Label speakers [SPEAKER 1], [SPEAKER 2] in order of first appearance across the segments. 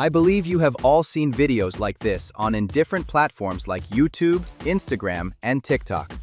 [SPEAKER 1] I believe you have all seen videos like this in different platforms like YouTube, Instagram, and TikTok.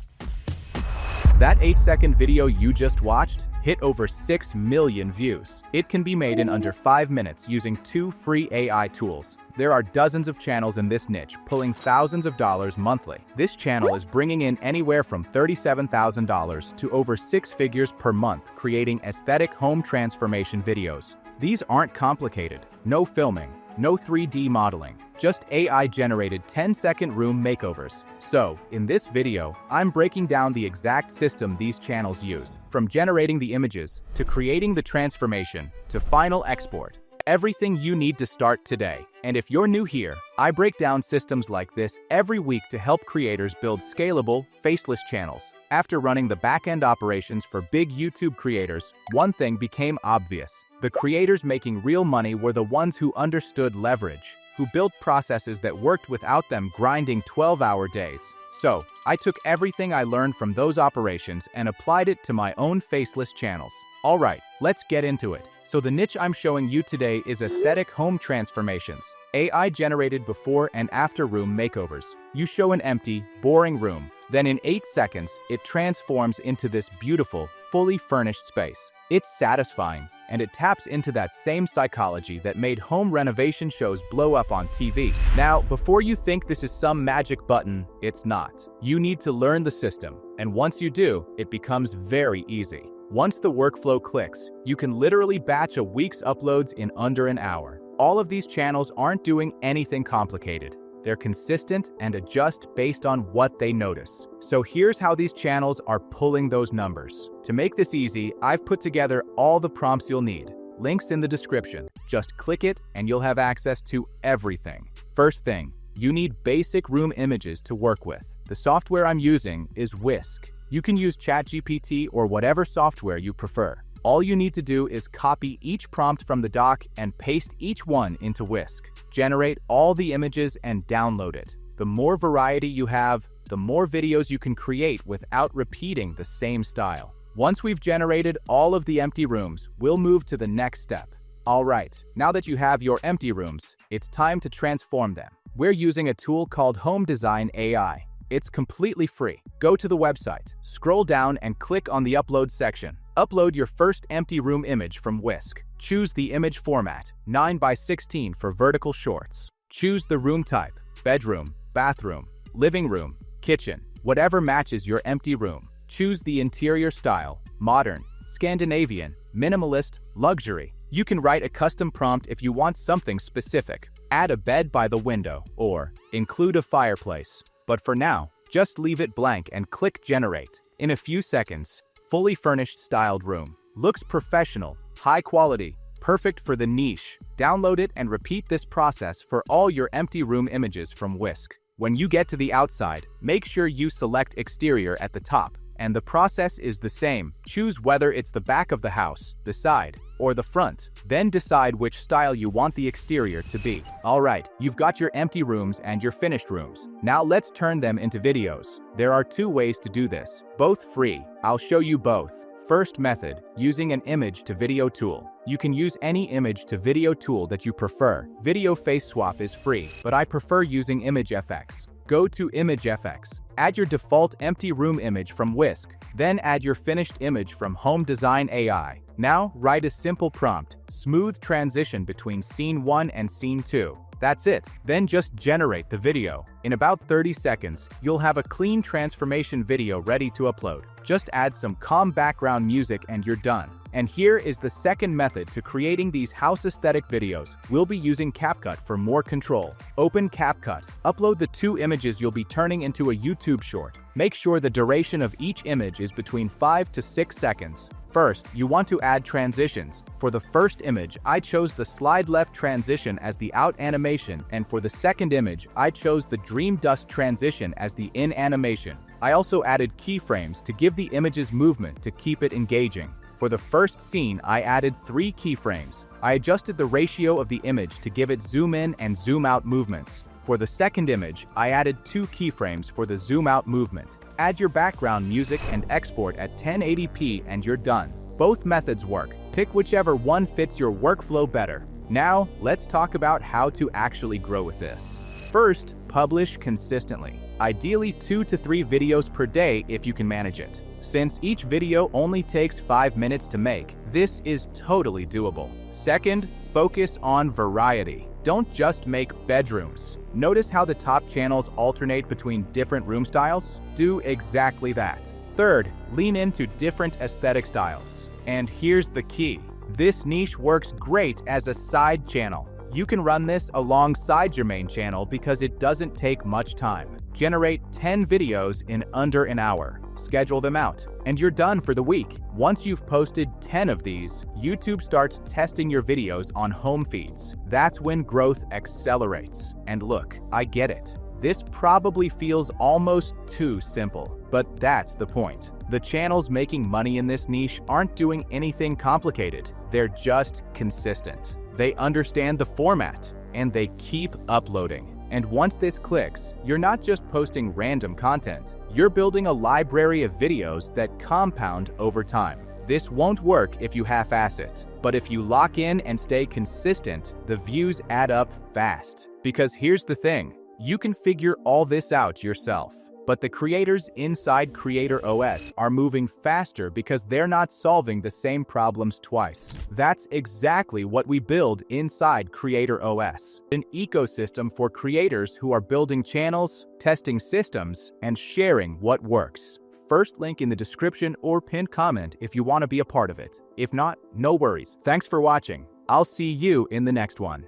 [SPEAKER 2] That 8-second video you just watched hit over 6 million views. It can be made in under 5 minutes using 2 free AI tools. There are dozens of channels in this niche, pulling thousands of dollars monthly. This channel is bringing in anywhere from $37,000 to over 6 figures per month, creating aesthetic home transformation videos. These aren't complicated. No filming, no 3D modeling, just AI-generated 10-second room makeovers. So, in this video, I'm breaking down the exact system these channels use, from generating the images, to creating the transformation, to final export. Everything you need to start today. And if you're new here, I break down systems like this every week to help creators build scalable, faceless channels. After running the back-end operations for big YouTube creators, one thing became obvious. The creators making real money were the ones who understood leverage, who built processes that worked without them grinding 12-hour days. So, I took everything I learned from those operations and applied it to my own faceless channels. Alright, let's get into it. So the niche I'm showing you today is aesthetic home transformations, AI-generated before and after room makeovers. You show an empty, boring room, then in 8 seconds, it transforms into this beautiful, fully furnished space. It's satisfying, and it taps into that same psychology that made home renovation shows blow up on TV. Now, before you think this is some magic button, it's not. You need to learn the system, and once you do, it becomes very easy. Once the workflow clicks, you can literally batch a week's uploads in under an hour. All of these channels aren't doing anything complicated. They're consistent and adjust based on what they notice. So here's how these channels are pulling those numbers. To make this easy, I've put together all the prompts you'll need. Links in the description. Just click it and you'll have access to everything. First thing, you need basic room images to work with. The software I'm using is Whisk. You can use ChatGPT or whatever software you prefer. All you need to do is copy each prompt from the doc and paste each one into Whisk. Generate all the images and download it. The more variety you have, the more videos you can create without repeating the same style. Once we've generated all of the empty rooms, we'll move to the next step. Alright, now that you have your empty rooms, it's time to transform them. We're using a tool called Home Design AI. It's completely free. Go to the website, scroll down and click on the Upload section. Upload your first empty room image from Whisk. Choose the image format, 9:16 for vertical shorts. Choose the room type, bedroom, bathroom, living room, kitchen, whatever matches your empty room. Choose the interior style, modern, Scandinavian, minimalist, luxury. You can write a custom prompt if you want something specific. Add a bed by the window, or include a fireplace. But for now, just leave it blank and click Generate. In a few seconds, fully furnished styled room. Looks professional, high quality, perfect for the niche. Download it and repeat this process for all your empty room images from Whisk. When you get to the outside, make sure you select exterior at the top. And the process is the same. Choose whether it's the back of the house, the side, or the front. Then decide which style you want the exterior to be. Alright, you've got your empty rooms and your finished rooms. Now let's turn them into videos. There are 2 ways to do this, both free. I'll show you both. First method, using an image to video tool. You can use any image to video tool that you prefer. Video face swap is free, but I prefer using ImageFX. Go to ImageFX. Add your default empty room image from Whisk, then add your finished image from Home Design AI. Now, write a simple prompt, smooth transition between scene 1 and scene 2. That's it. Then just generate the video. In about 30 seconds, you'll have a clean transformation video ready to upload. Just add some calm background music and you're done. And here is the second method to creating these house aesthetic videos. We'll be using CapCut for more control. Open CapCut. Upload the 2 images you'll be turning into a YouTube short. Make sure the duration of each image is between 5 to 6 seconds. First, you want to add transitions. For the first image, I chose the slide left transition as the out animation, and for the second image, I chose the dream dust transition as the in animation. I also added keyframes to give the image's movement to keep it engaging. For the first scene, I added 3 keyframes. I adjusted the ratio of the image to give it zoom in and zoom out movements. For the second image, I added 2 keyframes for the zoom out movement. Add your background music and export at 1080p and you're done. Both methods work. Pick whichever one fits your workflow better. Now, let's talk about how to actually grow with this. First, publish consistently. Ideally 2 to 3 videos per day if you can manage it. Since each video only takes 5 minutes to make, this is totally doable. Second, focus on variety. Don't just make bedrooms. Notice how the top channels alternate between different room styles? Do exactly that. Third, lean into different aesthetic styles. And here's the key. This niche works great as a side channel. You can run this alongside your main channel because it doesn't take much time. Generate 10 videos in under an hour. Schedule them out, and you're done for the week. Once you've posted 10 of these, YouTube starts testing your videos on home feeds. That's when growth accelerates. And look, I get it. This probably feels almost too simple, but that's the point. The channels making money in this niche aren't doing anything complicated. They're just consistent. They understand the format, and they keep uploading. And once this clicks, you're not just posting random content. You're building a library of videos that compound over time. This won't work if you half-ass it. But if you lock in and stay consistent, the views add up fast. Because here's the thing, you can figure all this out yourself. But the creators inside Creator OS are moving faster because they're not solving the same problems twice. That's exactly what we build inside Creator OS. An ecosystem for creators who are building channels, testing systems, and sharing what works. First link in the description or pinned comment if you want to be a part of it. If not, no worries. Thanks for watching. I'll see you in the next one.